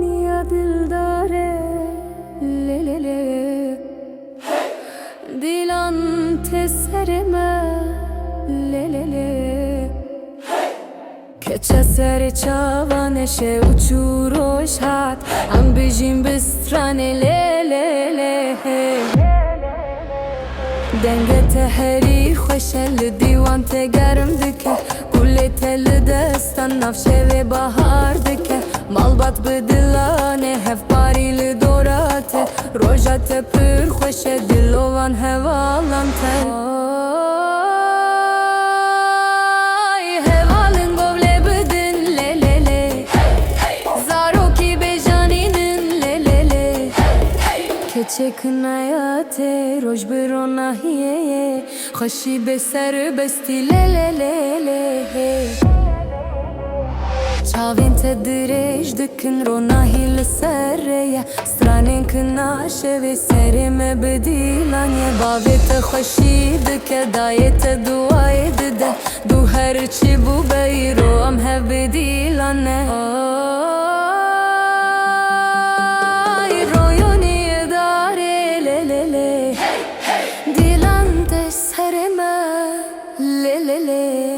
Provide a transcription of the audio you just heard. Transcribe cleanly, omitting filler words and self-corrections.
Niya dildare le le le dilan teserime le le le keçe seri çava neşe uçuroş hat am bijim bistrane le le le denge teheri خوشل دیوان ته گرم دکه کل تل دستان نفشه و بهار دکه مالبات بدلانه هف باریل دوراته روژات پر خوشه دلوان هوالان ته هوالن گوله بدن له له له زاروکی بجانینن له له له keçe kınayate roj bironahiye خوشی به سر بستی له له له له چاوین تدریج دکن رو ناهی لسره سترانین کناشه و سرم بدیلانیه باویت خوشی دکه دایت دوای دده دو هرچی بو بیرو ام هف بدیلانه رویونی داره له له له le le le